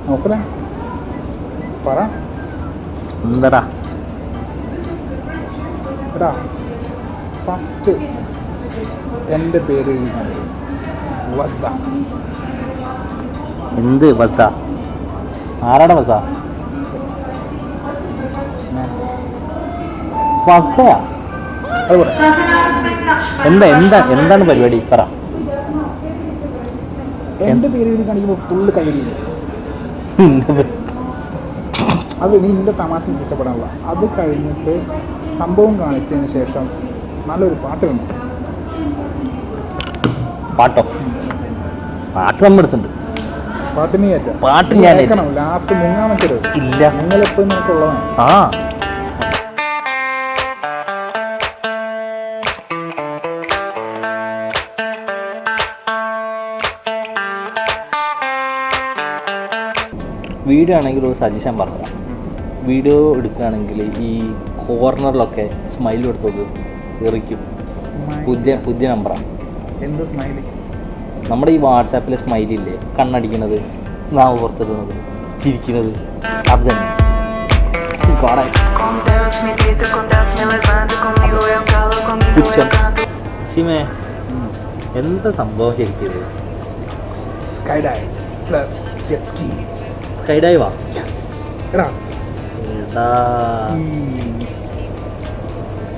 നോക്കലേ പറ എന്താടാ എടാ ഫസ്റ്റ് എൻ്റെ പേര് എഴുതിയാണ് വസ. എന്ത് ബസ? ആരാടാ ബസ? ബസയാ? എന്താണ് പരിപാടി പറ. എൻ്റെ പേര് എഴുതി കാണിക്കുമ്പോൾ ഫുള്ള് കൈയടിയില്ല. അത് നിൻ്റെ തമാശ ഇഷ്ടപ്പെടാനുള്ള. അത് കഴിഞ്ഞിട്ട് സംഭവം കാണിച്ചതിന് ശേഷം നല്ലൊരു പാട്ട് കണ്ടു. പാട്ടോ? പാട്ട് നമ്മൾ എടുത്തിട്ടുണ്ട്. പാട്ട് നീ ഏറ്റ പാട്ട് ഞാൻ കേൾക്കണം. ലാസ്റ്റ് മുങ്ങാൻ പറ്റരുത്. ഇല്ല, മുങ്ങലെപ്പോഴും നിനക്കുള്ളതാണ്. ആ വീഡിയോ ആണെങ്കിൽ ഒരു സജഷൻ പറഞ്ഞതാണ്. വീഡിയോ എടുക്കുകയാണെങ്കിൽ ഈ കോർണറിലൊക്കെ സ്മൈൽ കൊടുത്തത് എറിക്കും. പുതിയ നമ്പറാണ്. എന്ത് സ്മൈലി? നമ്മുടെ ഈ വാട്സാപ്പിലെ സ്മൈലില്ലേ, കണ്ണടിക്കുന്നത്, നാവ് പുറത്തിടുന്നത്, ചിരിക്കുന്നത്, അത് തന്നെ. സിമേ, എന്താ സംഭവം ശരിക്കും? Sky dive plus jet ski. Sky ഡൈവാ? എടാ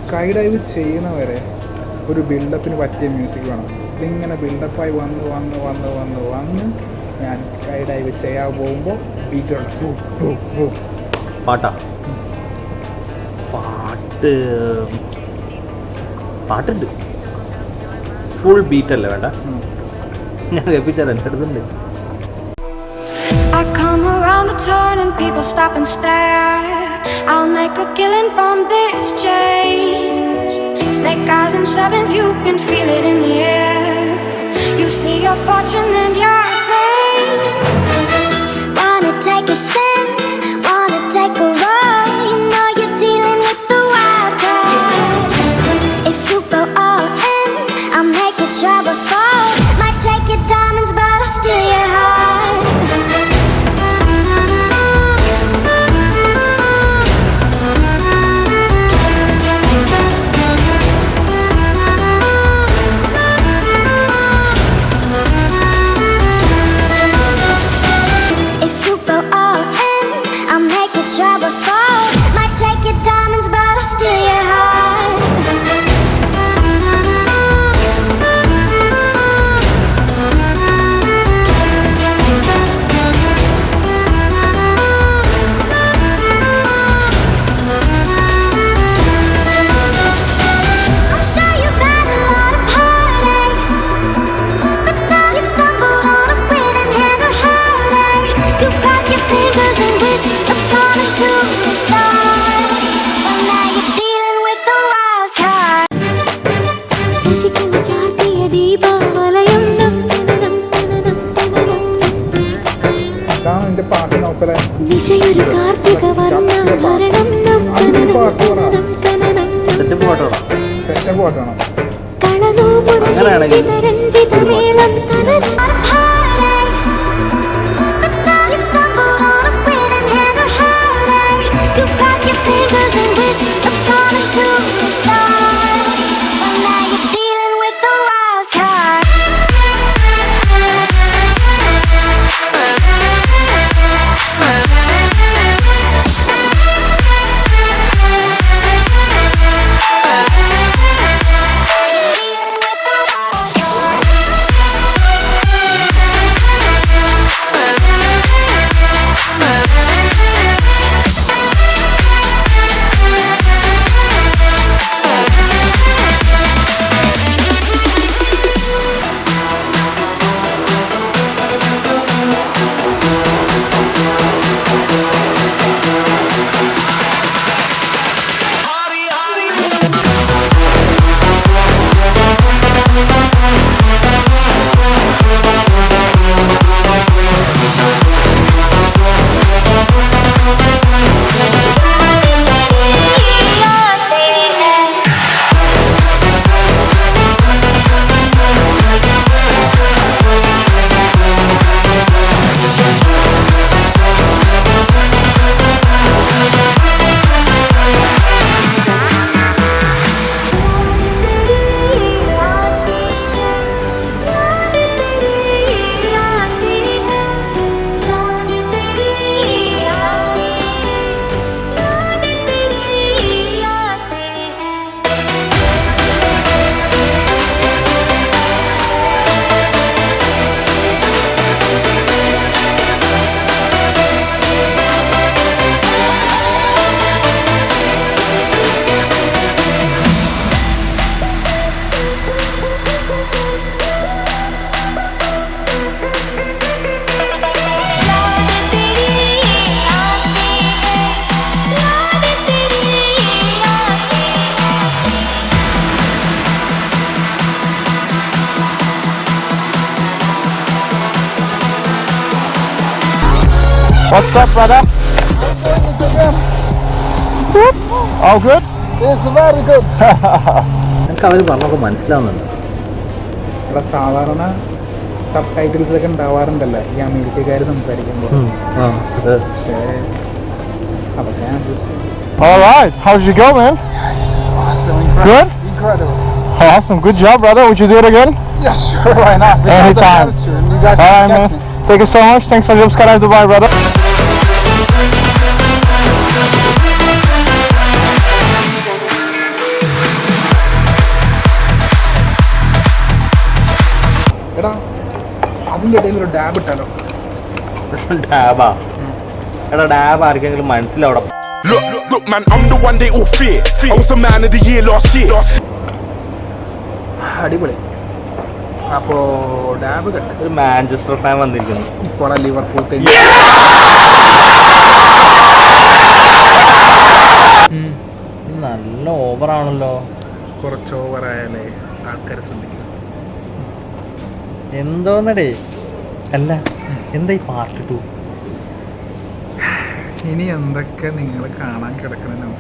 സ്കൈ ഡൈവ് ചെയ്യുന്നവരെ ഒരു ബിൽഡപ്പിന് പറ്റിയ മ്യൂസിക് വേണം. ഇതിങ്ങനെ ബിൽഡപ്പായി വന്ന് ഞാൻ സ്കൈ ഡൈവ് ചെയ്യാൻ പോകുമ്പോൾ ബീറ്റുണ്ട്. പാട്ടാ? പാട്ടുണ്ട്. ഫുൾ ബീറ്റല്ലേ വേണ്ട? ഞാൻ കേൾപ്പിച്ചാൽ എൻ്റെ അടുത്തുണ്ട്. I come around the turn and people stop and stare. I'll make a killing from this change. Snake eyes and sevens, you can feel it in the air. You see your fortune and your fame. Wanna take a spin, wanna take a ride. You know you're dealing with the wild card. If you go all in, I'll make your troubles fall. Might take your diamonds, but I'll steal your heart. Troubles fall. Might take your diamonds, but I'll steal your heart. I'm sure you've had a lot of heartaches, but now you've stumbled on a winning hand of heartache. You crossed your fingers and wished upon a shooting star. Well, now you're dealing with the wild card. Sasikala ചാർത്തിയ ദീപാവലയം ഇതാണ് എൻ്റെ പാട്ട്. നോക്കലേ നിശയൊരു Karthika വർണ്ണാഭരണം setup പാട്ടോടാ? Setup പാട്ടാണോ? അങ്ങനെയാണെങ്കിൽ What's up, brother? All good? It's very good. എനിക്ക് അവർ പറഞ്ഞൊക്കെ മനസ്സിലാവുന്നുണ്ട്. ഇവിടെ സാധാരണ സബ് ടൈറ്റിൽസ് ഒക്കെ ഉണ്ടാവാറുണ്ടല്ലോ ഈ അമേരിക്കക്കാർ സംസാരിക്കുമ്പോൾ. പക്ഷേ അതൊക്കെ ഞാൻ അഡ്ജസ്റ്റ് ചെയ്തു. All right. How did you go, man? Awesome. Good? Incredible. Awesome. Good job, brother. Would you do it again? Yes, sure. Why not? Anytime. You guys All right, man. Thank you so much. Thanks for Jump Skydive Dubai, brother. എടാ അതിൻ്റെ ഇടയിൽ ഒരു dab ഇട്ടാലോ? ഡാബാ? എടാ dab ആർക്കെങ്കിലും മനസ്സിലാവണം. Look, man, I'm the one they all fear. I was the man of the year last year. അടിപൊളി. അപ്പോൾ dab cut. ഒരു മാഞ്ചസ്റ്റർ ഫാൻ വന്നിരിക്കുന്നു. ഇപ്പോൾ ലിവർപൂൾ നല്ല ഓവറാണല്ലോ. കുറച്ച് ഓവറായാലേ ആൾക്കാർ ശ്രദ്ധിക്കും. എന്തോന്നടേ? അല്ല എന്താ ഈ പാർട്ട് 2? ഇനി എന്തൊക്കെ നിങ്ങൾ കാണാൻ കിടക്കണമെന്ന്